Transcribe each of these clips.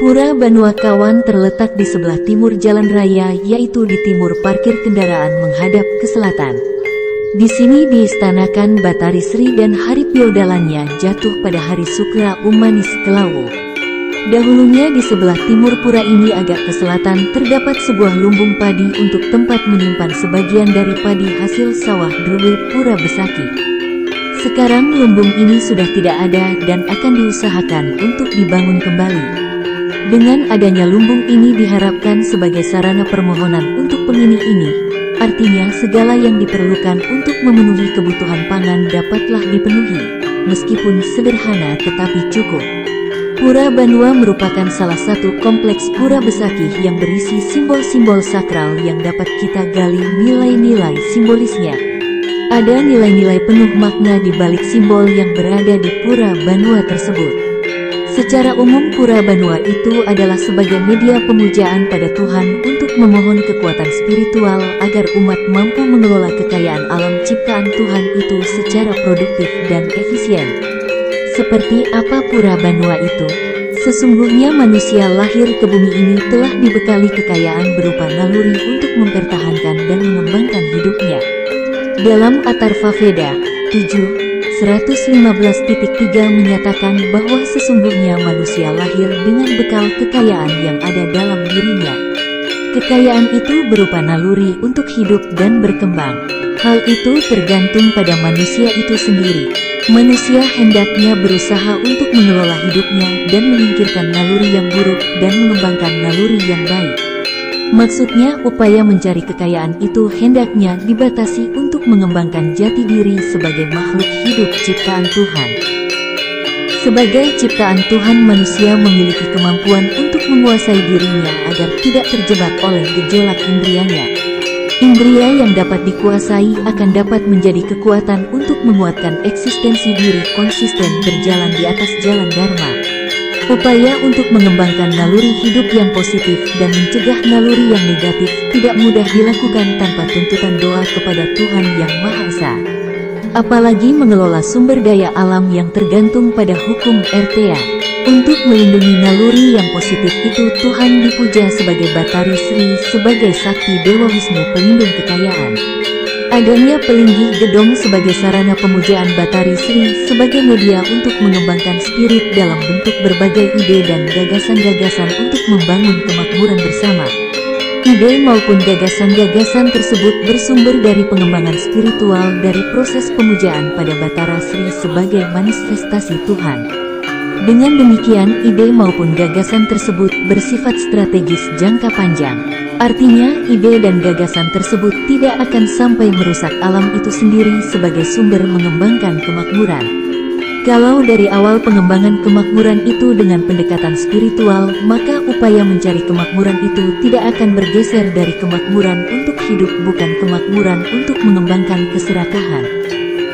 Pura Banua Kawan terletak di sebelah timur jalan raya, yaitu di timur parkir kendaraan menghadap ke selatan. Di sini diistanakan Batari Sri dan Haripyo dalannya jatuh pada hari Sukra Umanis Kelawu. Dahulunya di sebelah timur pura ini agak ke selatan terdapat sebuah lumbung padi untuk tempat menyimpan sebagian dari padi hasil sawah Drwe Pura Besaki. Sekarang lumbung ini sudah tidak ada dan akan diusahakan untuk dibangun kembali. Dengan adanya lumbung ini diharapkan sebagai sarana permohonan untuk pengini ini. Artinya segala yang diperlukan untuk memenuhi kebutuhan pangan dapatlah dipenuhi, meskipun sederhana tetapi cukup. Pura Banua merupakan salah satu kompleks pura besakih yang berisi simbol-simbol sakral yang dapat kita gali nilai-nilai simbolisnya. Ada nilai-nilai penuh makna di balik simbol yang berada di Pura Banua tersebut. Secara umum Pura Banua itu adalah sebagai media pemujaan pada Tuhan untuk memohon kekuatan spiritual agar umat mampu mengelola kekayaan alam ciptaan Tuhan itu secara produktif dan efisien. Seperti apa Pura Banua itu? Sesungguhnya manusia lahir ke bumi ini telah dibekali kekayaan berupa naluri untuk mempertahankan dan mengembangkan hidupnya. Dalam Atharva Veda 7:115.3 menyatakan bahwa sesungguhnya manusia lahir dengan bekal kekayaan yang ada dalam dirinya. Kekayaan itu berupa naluri untuk hidup dan berkembang. Hal itu tergantung pada manusia itu sendiri. Manusia hendaknya berusaha untuk mengelola hidupnya dan menyingkirkan naluri yang buruk dan mengembangkan naluri yang baik. Maksudnya upaya mencari kekayaan itu hendaknya dibatasi untuk mengembangkan jati diri sebagai makhluk hidup ciptaan Tuhan. Sebagai ciptaan Tuhan, manusia memiliki kemampuan untuk menguasai dirinya agar tidak terjebak oleh gejolak indrianya. Indria yang dapat dikuasai akan dapat menjadi kekuatan untuk menguatkan eksistensi diri konsisten berjalan di atas jalan Dharma. Upaya untuk mengembangkan naluri hidup yang positif dan mencegah naluri yang negatif tidak mudah dilakukan tanpa tuntutan doa kepada Tuhan Yang Maha Esa. Apalagi mengelola sumber daya alam yang tergantung pada hukum RTA. Untuk melindungi naluri yang positif itu Tuhan dipuja sebagai Batari Sri sebagai sakti Dewa Wisnu pelindung kekayaan. Adanya Pelinggi Gedong sebagai sarana pemujaan Batari Sri sebagai media untuk mengembangkan spirit dalam bentuk berbagai ide dan gagasan-gagasan untuk membangun kemakmuran bersama. Ide maupun gagasan-gagasan tersebut bersumber dari pengembangan spiritual dari proses pemujaan pada Batara Sri sebagai manifestasi Tuhan. Dengan demikian, ide maupun gagasan tersebut bersifat strategis jangka panjang. Artinya, ide dan gagasan tersebut tidak akan sampai merusak alam itu sendiri sebagai sumber mengembangkan kemakmuran. Kalau dari awal pengembangan kemakmuran itu dengan pendekatan spiritual, maka upaya mencari kemakmuran itu tidak akan bergeser dari kemakmuran untuk hidup bukan kemakmuran untuk mengembangkan keserakahan.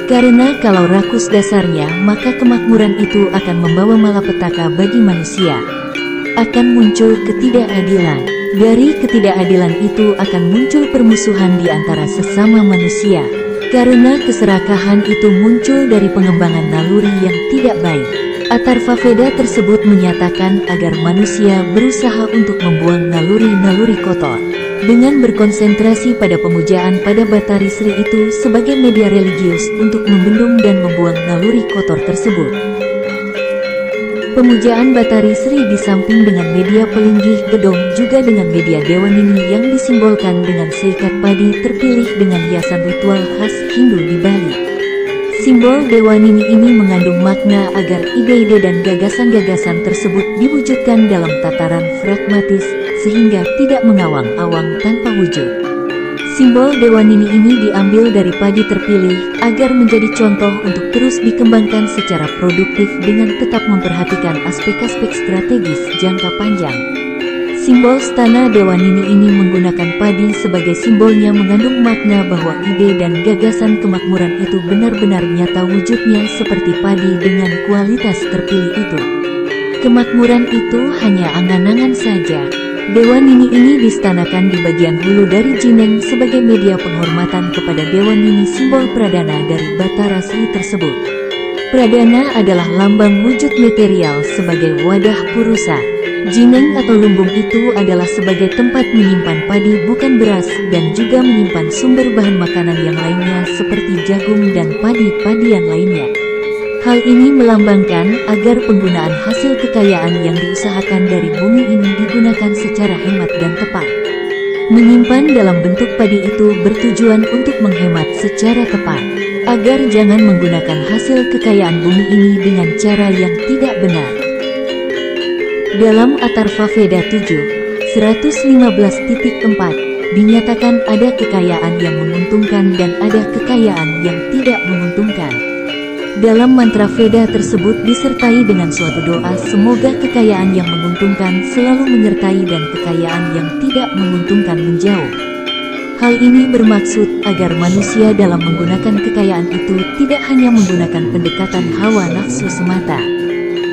Karena kalau rakus dasarnya, maka kemakmuran itu akan membawa malapetaka bagi manusia. Akan muncul ketidakadilan. Dari ketidakadilan itu akan muncul permusuhan di antara sesama manusia. Karena keserakahan itu muncul dari pengembangan naluri yang tidak baik. Atharva Veda tersebut menyatakan agar manusia berusaha untuk membuang naluri-naluri kotor. Dengan berkonsentrasi pada pemujaan pada Batari Sri itu sebagai media religius untuk membendung dan membuang naluri kotor tersebut. Pemujaan Batari Sri di samping dengan media Pelinggi Gedong juga dengan media Dewa Nini yang disimbolkan dengan seikat padi terpilih dengan hiasan ritual khas Hindu di Bali. Simbol Dewa Nini ini mengandung makna agar ide-ide dan gagasan-gagasan tersebut diwujudkan dalam tataran pragmatis sehingga tidak mengawang-awang tanpa wujud. Simbol Dewa Nini ini diambil dari padi terpilih agar menjadi contoh untuk terus dikembangkan secara produktif dengan tetap memperhatikan aspek-aspek strategis jangka panjang. Simbol stana Dewa Nini ini menggunakan padi sebagai simbolnya mengandung makna bahwa ide dan gagasan kemakmuran itu benar-benar nyata wujudnya seperti padi dengan kualitas terpilih itu. Kemakmuran itu hanya angan-angan saja. Dewa Nini ini distanakan di bagian hulu dari Jineng sebagai media penghormatan kepada Dewa Nini simbol Pradana dari Batara Sri tersebut. Pradana adalah lambang wujud material sebagai wadah purusa. Jineng atau lumbung itu adalah sebagai tempat menyimpan padi bukan beras dan juga menyimpan sumber bahan makanan yang lainnya seperti jagung dan padi-padian lainnya. Hal ini melambangkan agar penggunaan hasil kekayaan yang diusahakan dari bumi ini digunakan secara hemat dan tepat. Menyimpan dalam bentuk padi itu bertujuan untuk menghemat secara tepat, agar jangan menggunakan hasil kekayaan bumi ini dengan cara yang tidak benar. Dalam Atharva Veda 7, 115.4, dinyatakan ada kekayaan yang menguntungkan dan ada kekayaan yang tidak menguntungkan. Dalam mantra Veda tersebut disertai dengan suatu doa, semoga kekayaan yang menguntungkan selalu menyertai dan kekayaan yang tidak menguntungkan menjauh. Hal ini bermaksud agar manusia dalam menggunakan kekayaan itu tidak hanya menggunakan pendekatan hawa nafsu semata.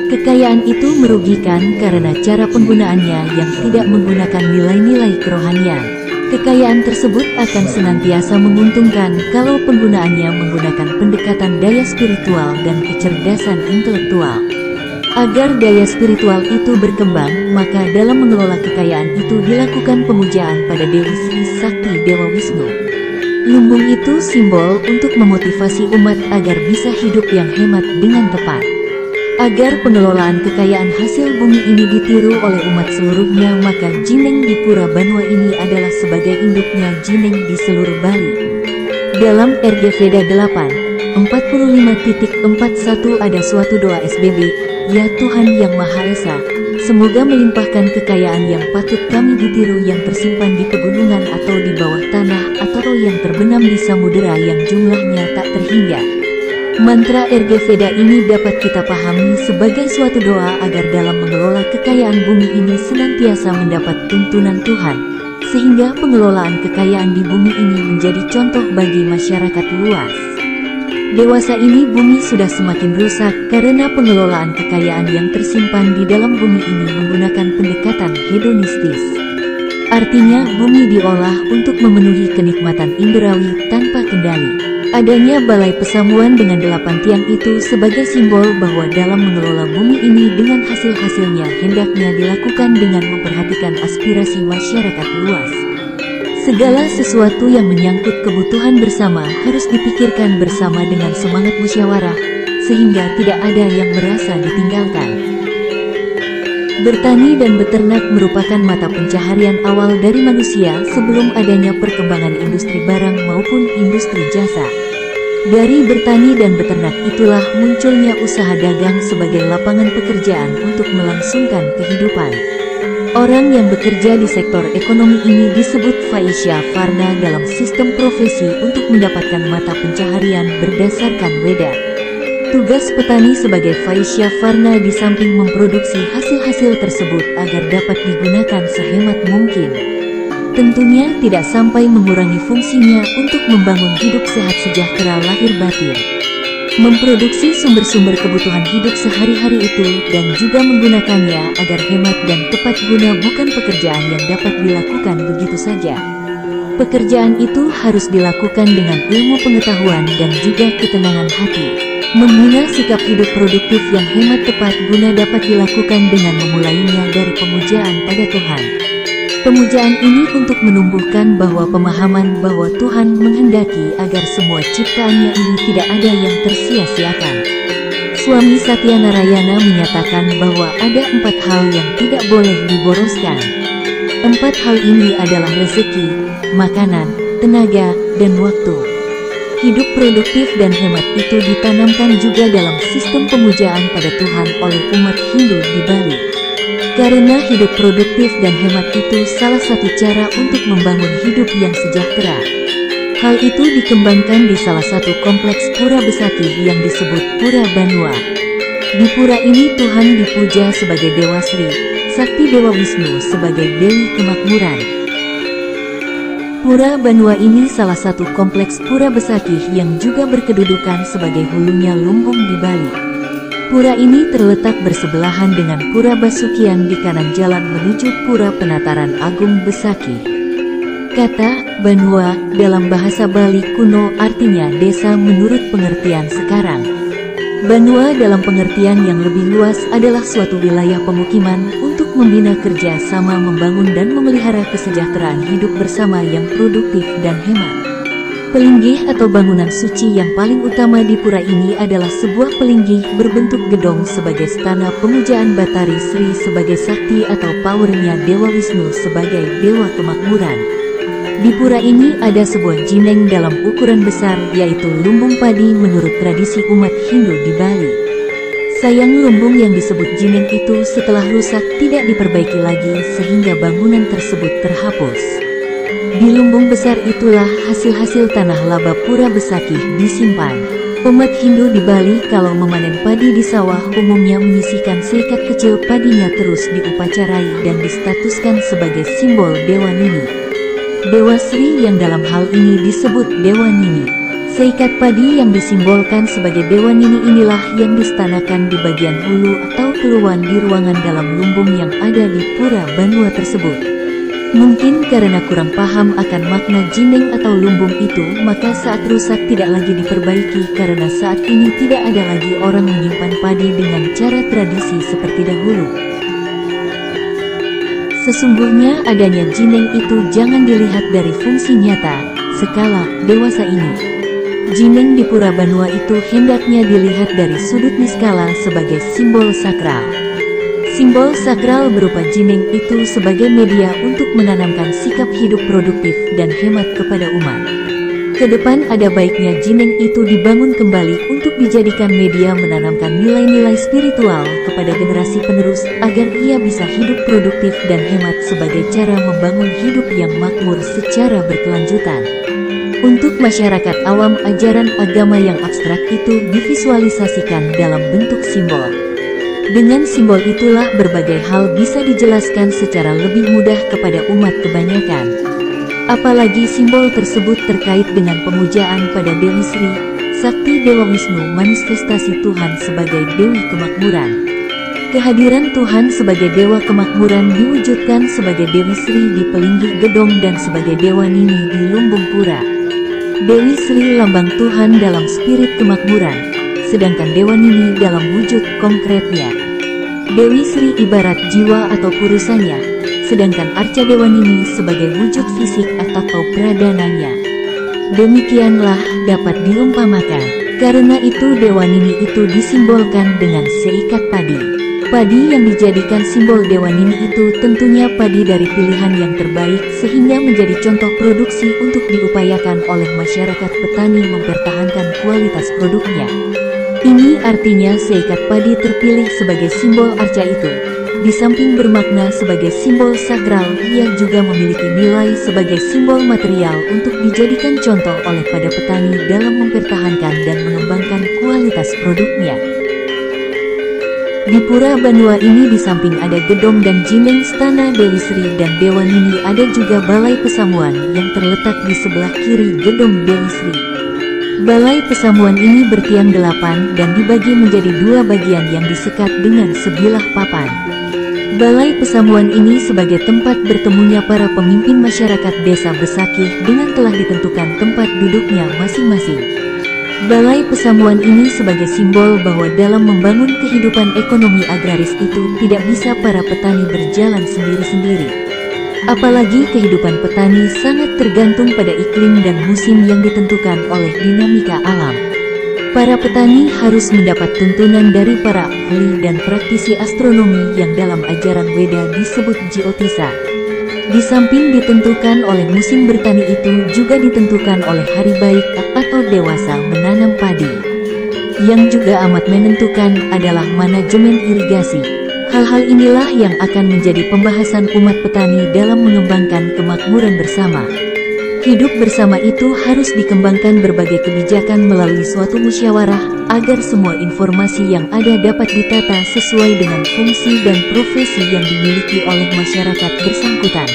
Kekayaan itu merugikan karena cara penggunaannya yang tidak menggunakan nilai-nilai kerohanian. Kekayaan tersebut akan senantiasa menguntungkan kalau penggunaannya menggunakan pendekatan daya spiritual dan kecerdasan intelektual. Agar daya spiritual itu berkembang, maka dalam mengelola kekayaan itu dilakukan pemujaan pada Dewi Sri Sakti Dewa Wisnu. Lumbung itu simbol untuk memotivasi umat agar bisa hidup yang hemat dengan tepat. Agar pengelolaan kekayaan hasil bumi ini ditiru oleh umat seluruhnya, maka Jineng di Pura Banua ini adalah sebagai induknya Jineng di seluruh Bali. Dalam RG Veda 8, 45.41 ada suatu doa SBB, ya Tuhan yang Maha Esa, semoga melimpahkan kekayaan yang patut kami ditiru yang tersimpan di pegunungan atau di bawah tanah atau yang terbenam di samudera yang jumlahnya tak terhingga. Mantra RG Veda ini dapat kita pahami sebagai suatu doa agar dalam mengelola kekayaan bumi ini senantiasa mendapat tuntunan Tuhan, sehingga pengelolaan kekayaan di bumi ini menjadi contoh bagi masyarakat luas. Dewasa ini bumi sudah semakin rusak karena pengelolaan kekayaan yang tersimpan di dalam bumi ini menggunakan pendekatan hedonistis. Artinya bumi diolah untuk memenuhi kenikmatan indrawi tanpa kendali. Adanya balai pesamuan dengan 8 tiang itu sebagai simbol bahwa dalam mengelola bumi ini dengan hasil-hasilnya hendaknya dilakukan dengan memperhatikan aspirasi masyarakat luas. Segala sesuatu yang menyangkut kebutuhan bersama harus dipikirkan bersama dengan semangat musyawarah, sehingga tidak ada yang merasa ditinggalkan. Bertani dan beternak merupakan mata pencaharian awal dari manusia sebelum adanya perkembangan industri barang maupun industri jasa. Dari bertani dan beternak itulah munculnya usaha dagang sebagai lapangan pekerjaan untuk melangsungkan kehidupan. Orang yang bekerja di sektor ekonomi ini disebut Vaishya Varna dalam sistem profesi untuk mendapatkan mata pencaharian berdasarkan Weda. Tugas petani sebagai Vaishya Varna di samping memproduksi hasil-hasil tersebut agar dapat digunakan sehemat mungkin. Tentunya tidak sampai mengurangi fungsinya untuk membangun hidup sehat sejahtera lahir batin. Memproduksi sumber-sumber kebutuhan hidup sehari-hari itu dan juga menggunakannya agar hemat dan tepat guna bukan pekerjaan yang dapat dilakukan begitu saja. Pekerjaan itu harus dilakukan dengan ilmu pengetahuan dan juga ketenangan hati. Membina sikap hidup produktif yang hemat tepat guna dapat dilakukan dengan memulainya dari pemujaan pada Tuhan. Pemujaan ini untuk menumbuhkan bahwa pemahaman bahwa Tuhan menghendaki agar semua ciptaannya ini tidak ada yang tersia-siakan. Swami Satya Narayana menyatakan bahwa ada 4 hal yang tidak boleh diboroskan. 4 hal ini adalah rezeki, makanan, tenaga, dan waktu. Hidup produktif dan hemat itu ditanamkan juga dalam sistem pemujaan pada Tuhan oleh umat Hindu di Bali. Karena hidup produktif dan hemat itu salah satu cara untuk membangun hidup yang sejahtera. Hal itu dikembangkan di salah satu kompleks pura besakih yang disebut Pura Banua. Di pura ini Tuhan dipuja sebagai Dewa Sri, Sakti Dewa Wisnu sebagai Dewi Kemakmuran. Pura Banua ini salah satu kompleks pura besakih yang juga berkedudukan sebagai hulunya lumbung di Bali. Pura ini terletak bersebelahan dengan Pura Basukian di kanan jalan menuju Pura Penataran Agung Besakih. Kata Banua dalam bahasa Bali kuno artinya desa menurut pengertian sekarang. Banua dalam pengertian yang lebih luas adalah suatu wilayah pemukiman untuk membina kerja sama membangun dan memelihara kesejahteraan hidup bersama yang produktif dan hemat. Pelinggih atau bangunan suci yang paling utama di pura ini adalah sebuah pelinggih berbentuk gedong sebagai stana pemujaan Batari Sri sebagai sakti atau powernya Dewa Wisnu sebagai dewa kemakmuran. Di pura ini ada sebuah jineng dalam ukuran besar, yaitu lumbung padi menurut tradisi umat Hindu di Bali. Sayang, lumbung yang disebut jineng itu setelah rusak tidak diperbaiki lagi sehingga bangunan tersebut terhapus. Di lumbung besar itulah hasil-hasil tanah laba pura Besakih disimpan. Umat Hindu di Bali kalau memanen padi di sawah umumnya menyisihkan seikat kecil padinya terus diupacarai dan distatuskan sebagai simbol Dewa Nini. Dewa Sri yang dalam hal ini disebut Dewa Nini. Seikat padi yang disimbolkan sebagai Dewa Nini inilah yang distanakan di bagian hulu atau keluan di ruangan dalam lumbung yang ada di pura Banua tersebut. Mungkin karena kurang paham akan makna jineng atau lumbung itu, maka saat rusak tidak lagi diperbaiki karena saat ini tidak ada lagi orang menyimpan padi dengan cara tradisi seperti dahulu. Sesungguhnya adanya jineng itu jangan dilihat dari fungsi nyata, skala, dewasa ini. Jineng di pura Banua itu hendaknya dilihat dari sudut niskala sebagai simbol sakral. Simbol sakral berupa jineng itu sebagai media untuk menanamkan sikap hidup produktif dan hemat kepada umat. Kedepan ada baiknya jineng itu dibangun kembali untuk dijadikan media menanamkan nilai-nilai spiritual kepada generasi penerus agar ia bisa hidup produktif dan hemat sebagai cara membangun hidup yang makmur secara berkelanjutan. Untuk masyarakat awam, ajaran agama yang abstrak itu divisualisasikan dalam bentuk simbol. Dengan simbol itulah berbagai hal bisa dijelaskan secara lebih mudah kepada umat kebanyakan. Apalagi simbol tersebut terkait dengan pemujaan pada Dewi Sri, sakti Dewa Wisnu, manifestasi Tuhan sebagai Dewi Kemakmuran. Kehadiran Tuhan sebagai Dewa Kemakmuran diwujudkan sebagai Dewi Sri di Pelinggih Gedong dan sebagai Dewa Nini di Lumbung Pura. Dewi Sri lambang Tuhan dalam spirit kemakmuran, sedangkan Dewa Nini dalam wujud konkretnya. Dewi Sri ibarat jiwa atau purusanya, sedangkan Arca Dewa Nini sebagai wujud fisik atau pradananya. Demikianlah dapat diumpamakan. Karena itu Dewa Nini itu disimbolkan dengan seikat padi. Padi yang dijadikan simbol Dewa Nini itu tentunya padi dari pilihan yang terbaik sehingga menjadi contoh produksi untuk diupayakan oleh masyarakat petani mempertahankan kualitas produknya. Ini artinya seikat padi terpilih sebagai simbol arca itu, di samping bermakna sebagai simbol sakral, ia juga memiliki nilai sebagai simbol material untuk dijadikan contoh oleh pada petani dalam mempertahankan dan mengembangkan kualitas produknya. Di Pura Banua ini di samping ada gedong dan jineng stana Dewi Sri dan Dewa Nini, ada juga Balai Pesamuan yang terletak di sebelah kiri gedong Dewi Sri. Balai Pesamuan ini bertiang 8 dan dibagi menjadi 2 bagian yang disekat dengan sebilah papan. Balai Pesamuan ini sebagai tempat bertemunya para pemimpin masyarakat desa Besakih dengan telah ditentukan tempat duduknya masing-masing. Balai Pesamuan ini sebagai simbol bahwa dalam membangun kehidupan ekonomi agraris itu tidak bisa para petani berjalan sendiri-sendiri. Apalagi kehidupan petani sangat tergantung pada iklim dan musim yang ditentukan oleh dinamika alam. Para petani harus mendapat tuntunan dari para ahli dan praktisi astronomi yang dalam ajaran Weda disebut Jyotisa. Di samping ditentukan oleh musim bertani itu juga ditentukan oleh hari baik atau dewasa menanam padi. Yang juga amat menentukan adalah manajemen irigasi. Hal-hal inilah yang akan menjadi pembahasan umat petani dalam mengembangkan kemakmuran bersama. Hidup bersama itu harus dikembangkan berbagai kebijakan melalui suatu musyawarah agar semua informasi yang ada dapat ditata sesuai dengan fungsi dan profesi yang dimiliki oleh masyarakat bersangkutan.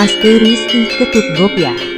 *I Ketut Gopya.